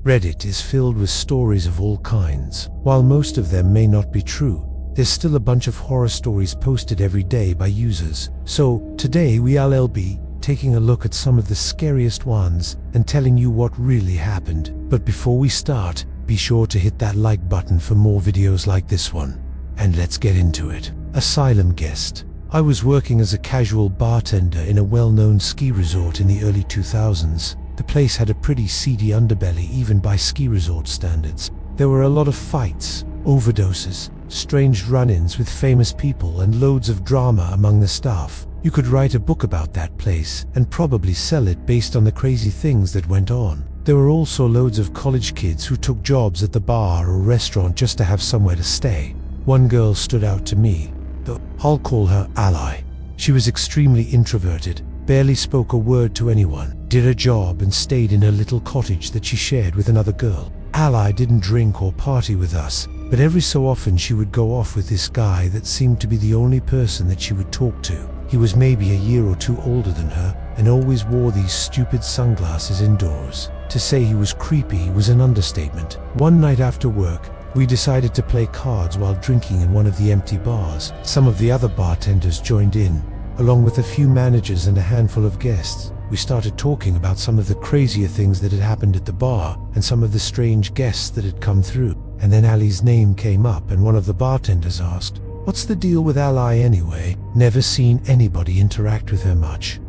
Reddit is filled with stories of all kinds. While most of them may not be true, there's still a bunch of horror stories posted every day by users. So today we'll be taking a look at some of the scariest ones and telling you what really happened. But before we start, be sure to hit that like button for more videos like this one. And let's get into it. Asylum guest. I was working as a casual bartender in a well-known ski resort in the early 2000s. The place had a pretty seedy underbelly even by ski resort standards. There were a lot of fights, overdoses, strange run-ins with famous people, and loads of drama among the staff. You could write a book about that place and probably sell it based on the crazy things that went on. There were also loads of college kids who took jobs at the bar or restaurant just to have somewhere to stay. One girl stood out to me, though I'll call her Ally. She was extremely introverted, barely spoke a word to anyone, did her job and stayed in her little cottage that she shared with another girl. Ally didn't drink or party with us, but every so often she would go off with this guy that seemed to be the only person that she would talk to. He was maybe a year or two older than her and always wore these stupid sunglasses indoors. To say he was creepy was an understatement. One night after work, we decided to play cards while drinking in one of the empty bars. Some of the other bartenders joined in, along with a few managers and a handful of guests. We started talking about some of the crazier things that had happened at the bar and some of the strange guests that had come through. And then Ali's name came up and one of the bartenders asked, "What's the deal with Ally anyway? Never seen anybody interact with her much."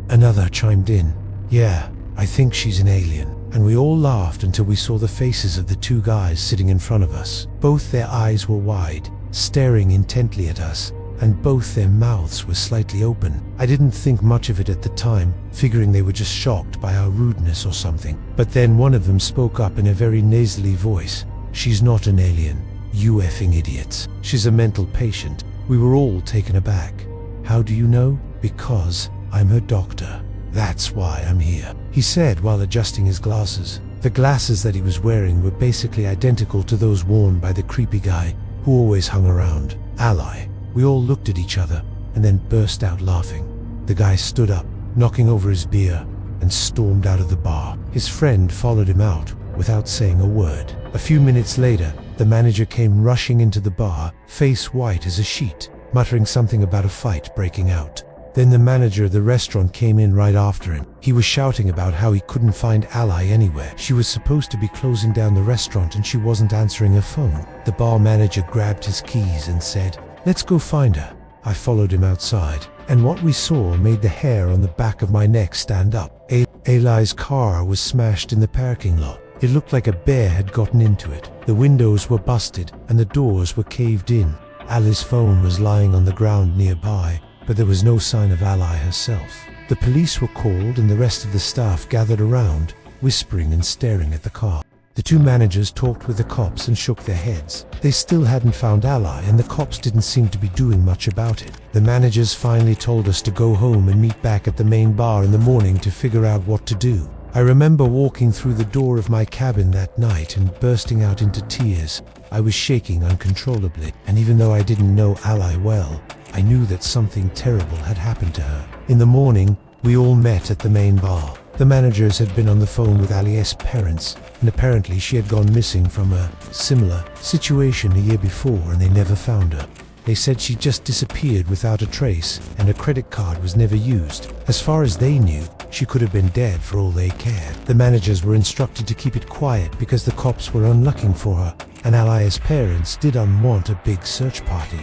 Another chimed in, "Yeah, I think she's an alien." And we all laughed until we saw the faces of the two guys sitting in front of us. Both their eyes were wide, staring intently at us, and both their mouths were slightly open. I didn't think much of it at the time, figuring they were just shocked by our rudeness or something. But then one of them spoke up in a very nasally voice, "She's not an alien, you effing idiots. She's a mental patient." We were all taken aback. "How do you know?" "Because I'm her doctor. That's why I'm here," he said while adjusting his glasses. The glasses that he was wearing were basically identical to those worn by the creepy guy who always hung around. Ally. We all looked at each other and then burst out laughing. The guy stood up, knocking over his beer, and stormed out of the bar. His friend followed him out without saying a word. A few minutes later, the manager came rushing into the bar, face white as a sheet, muttering something about a fight breaking out. Then the manager of the restaurant came in right after him. He was shouting about how he couldn't find Ally anywhere. She was supposed to be closing down the restaurant and she wasn't answering her phone. The bar manager grabbed his keys and said, "Let's go find her." I followed him outside, and what we saw made the hair on the back of my neck stand up. Ali's car was smashed in the parking lot. It looked like a bear had gotten into it. The windows were busted and the doors were caved in. Ali's phone was lying on the ground nearby, but there was no sign of Ally herself. The police were called and the rest of the staff gathered around, whispering and staring at the car. The two managers talked with the cops and shook their heads. They still hadn't found Ally and the cops didn't seem to be doing much about it. The managers finally told us to go home and meet back at the main bar in the morning to figure out what to do. I remember walking through the door of my cabin that night and bursting out into tears. I was shaking uncontrollably, and even though I didn't know Ally well, I knew that something terrible had happened to her. In the morning, we all met at the main bar. The managers had been on the phone with Ali's parents, and apparently she had gone missing from a similar situation a year before and they never found her. They said she just disappeared without a trace and her credit card was never used. As far as they knew, she could have been dead for all they cared. The managers were instructed to keep it quiet because the cops were unlooking for her, and Ali's parents didn't want a big search party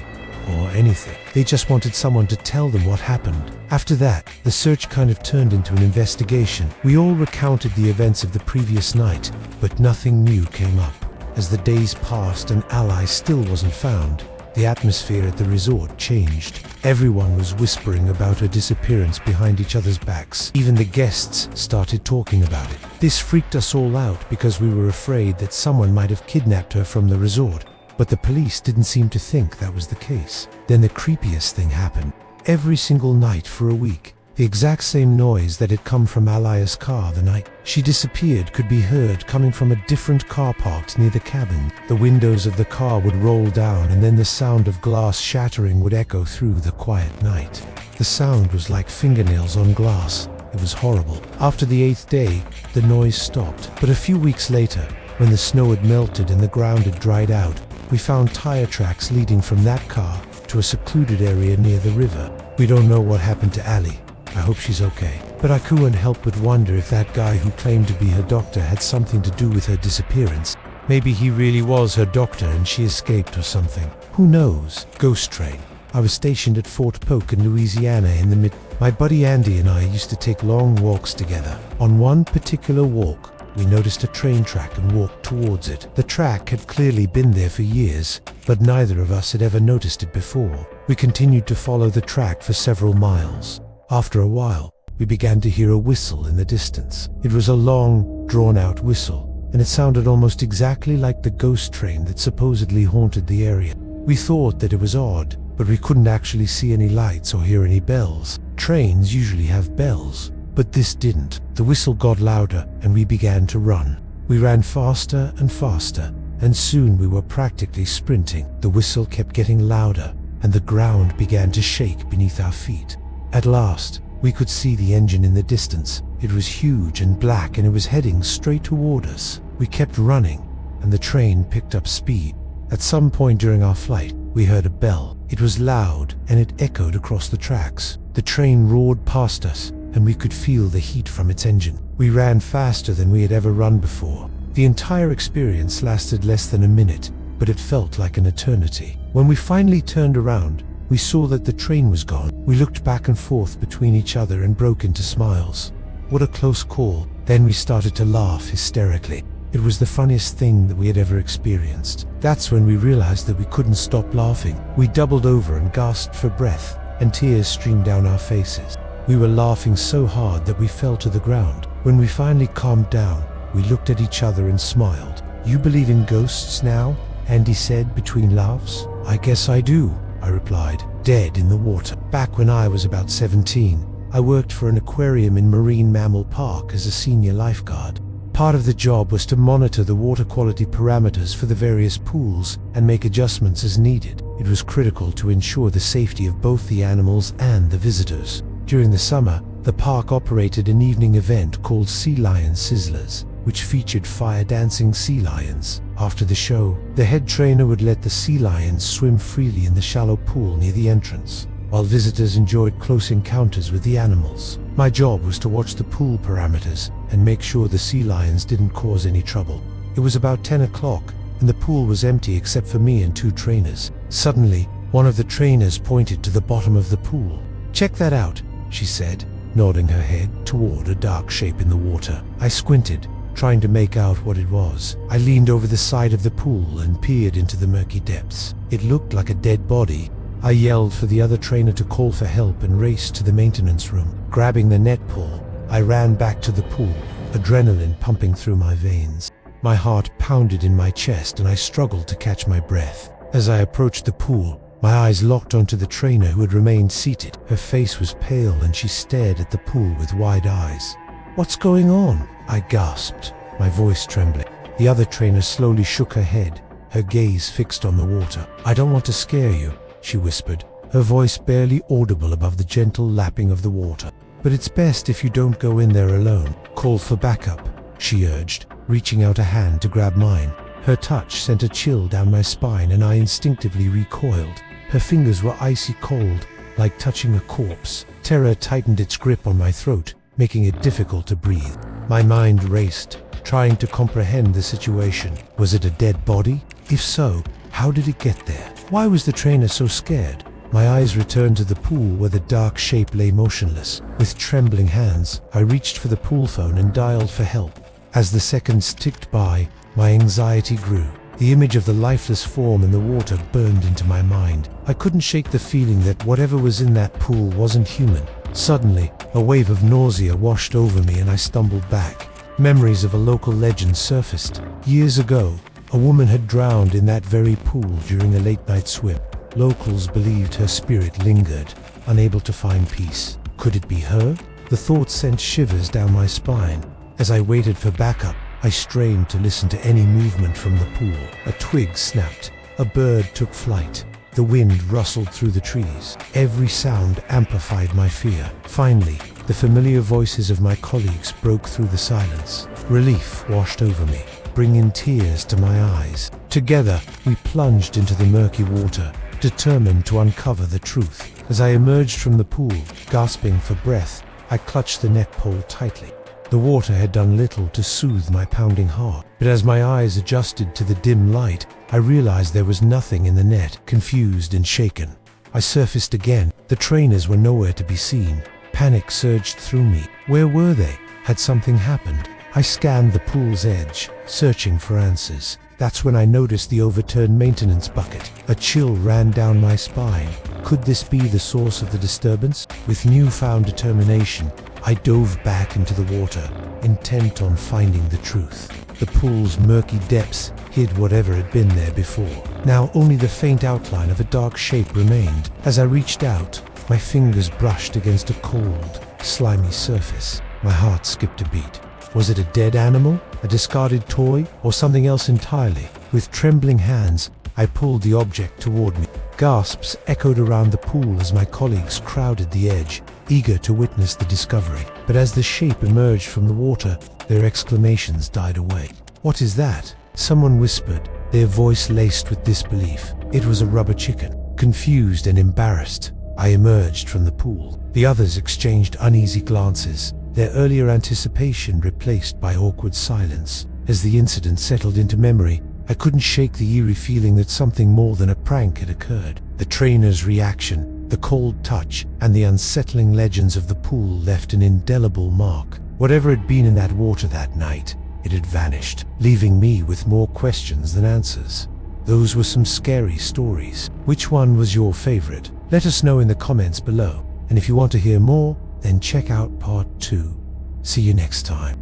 or anything. They just wanted someone to tell them what happened. After that, the search kind of turned into an investigation. We all recounted the events of the previous night, but nothing new came up. As the days passed and Ally still wasn't found, the atmosphere at the resort changed. Everyone was whispering about her disappearance behind each other's backs. Even the guests started talking about it. This freaked us all out because we were afraid that someone might have kidnapped her from the resort. But the police didn't seem to think that was the case. Then the creepiest thing happened. Every single night for a week, the exact same noise that had come from Ali's car the night she disappeared could be heard coming from a different car parked near the cabin. The windows of the car would roll down and then the sound of glass shattering would echo through the quiet night. The sound was like fingernails on glass. It was horrible. After the 8th day, the noise stopped. But a few weeks later, when the snow had melted and the ground had dried out, we found tire tracks leading from that car to a secluded area near the river. We don't know what happened to Ali. I hope she's okay. But I couldn't help but wonder if that guy who claimed to be her doctor had something to do with her disappearance. Maybe he really was her doctor and she escaped or something. Who knows? Ghost train. I was stationed at Fort Polk in Louisiana in the My buddy Andy and I used to take long walks together. On one particular walk, we noticed a train track and walked towards it. The track had clearly been there for years, but neither of us had ever noticed it before. We continued to follow the track for several miles. After a while, we began to hear a whistle in the distance. It was a long, drawn-out whistle, and it sounded almost exactly like the ghost train that supposedly haunted the area. We thought that it was odd, but we couldn't actually see any lights or hear any bells. Trains usually have bells, but this didn't. The whistle got louder and we began to run. We ran faster and faster, and soon we were practically sprinting. The whistle kept getting louder, and the ground began to shake beneath our feet. At last, we could see the engine in the distance. It was huge and black and it was heading straight toward us. We kept running, and the train picked up speed. At some point during our flight, we heard a bell. It was loud and it echoed across the tracks. The train roared past us, and we could feel the heat from its engine. We ran faster than we had ever run before. The entire experience lasted less than a minute, but it felt like an eternity. When we finally turned around, we saw that the train was gone. We looked back and forth between each other and broke into smiles. What a close call. Then we started to laugh hysterically. It was the funniest thing that we had ever experienced. That's when we realized that we couldn't stop laughing. We doubled over and gasped for breath, and tears streamed down our faces. We were laughing so hard that we fell to the ground. When we finally calmed down, we looked at each other and smiled. "You believe in ghosts now?" Andy said between laughs. "I guess I do," I replied, dead in the water. Back when I was about 17, I worked for an aquarium in Marine Mammal Park as a senior lifeguard. Part of the job was to monitor the water quality parameters for the various pools and make adjustments as needed. It was critical to ensure the safety of both the animals and the visitors. During the summer, the park operated an evening event called Sea Lion Sizzlers, which featured fire-dancing sea lions. After the show, the head trainer would let the sea lions swim freely in the shallow pool near the entrance, while visitors enjoyed close encounters with the animals. My job was to watch the pool parameters and make sure the sea lions didn't cause any trouble. It was about 10 o'clock, and the pool was empty except for me and two trainers. Suddenly, one of the trainers pointed to the bottom of the pool. "Check that out," she said, nodding her head toward a dark shape in the water. I squinted, trying to make out what it was. I leaned over the side of the pool and peered into the murky depths. It looked like a dead body. I yelled for the other trainer to call for help and raced to the maintenance room. Grabbing the net pole, I ran back to the pool, adrenaline pumping through my veins. My heart pounded in my chest and I struggled to catch my breath. As I approached the pool, my eyes locked onto the trainer who had remained seated. Her face was pale and she stared at the pool with wide eyes. "What's going on?" I gasped, my voice trembling. The other trainer slowly shook her head, her gaze fixed on the water. "I don't want to scare you," she whispered, her voice barely audible above the gentle lapping of the water. "But it's best if you don't go in there alone. Call for backup," she urged, reaching out a hand to grab mine. Her touch sent a chill down my spine and I instinctively recoiled. Her fingers were icy cold, like touching a corpse. Terror tightened its grip on my throat, making it difficult to breathe. My mind raced, trying to comprehend the situation. Was it a dead body? If so, how did it get there? Why was the trainer so scared? My eyes returned to the pool where the dark shape lay motionless. With trembling hands, I reached for the pool phone and dialed for help. As the seconds ticked by, my anxiety grew. The image of the lifeless form in the water burned into my mind. I couldn't shake the feeling that whatever was in that pool wasn't human. Suddenly, a wave of nausea washed over me and I stumbled back. Memories of a local legend surfaced. Years ago, a woman had drowned in that very pool during a late-night swim. Locals believed her spirit lingered, unable to find peace. Could it be her? The thought sent shivers down my spine. As I waited for backup, I strained to listen to any movement from the pool. A twig snapped. A bird took flight. The wind rustled through the trees. Every sound amplified my fear. Finally, The familiar voices of my colleagues broke through the silence. Relief washed over me, bringing tears to my eyes. Together, we plunged into the murky water, determined to uncover the truth. As I emerged from the pool, gasping for breath, I clutched the net pole tightly. The water had done little to soothe my pounding heart, but as my eyes adjusted to the dim light, I realized there was nothing in the net. Confused and shaken, I surfaced again. The trainers were nowhere to be seen. Panic surged through me. Where were they? Had something happened? I scanned the pool's edge, searching for answers. That's when I noticed the overturned maintenance bucket. A chill ran down my spine. Could this be the source of the disturbance? With newfound determination, I dove back into the water, intent on finding the truth. The pool's murky depths hid whatever had been there before. Now only the faint outline of a dark shape remained. As I reached out, my fingers brushed against a cold, slimy surface. My heart skipped a beat. Was it a dead animal, a discarded toy, or something else entirely? With trembling hands, I pulled the object toward me. Gasps echoed around the pool as my colleagues crowded the edge, eager to witness the discovery. But as the shape emerged from the water, their exclamations died away. "What is that?" someone whispered, their voice laced with disbelief. It was a rubber chicken. Confused and embarrassed, I emerged from the pool. The others exchanged uneasy glances, their earlier anticipation replaced by awkward silence. As the incident settled into memory, I couldn't shake the eerie feeling that something more than a prank had occurred. The trainer's reaction, the cold touch, and the unsettling legends of the pool left an indelible mark. Whatever had been in that water that night, it had vanished, leaving me with more questions than answers. Those were some scary stories. Which one was your favorite? Let us know in the comments below. And if you want to hear more, then check out part 2. See you next time.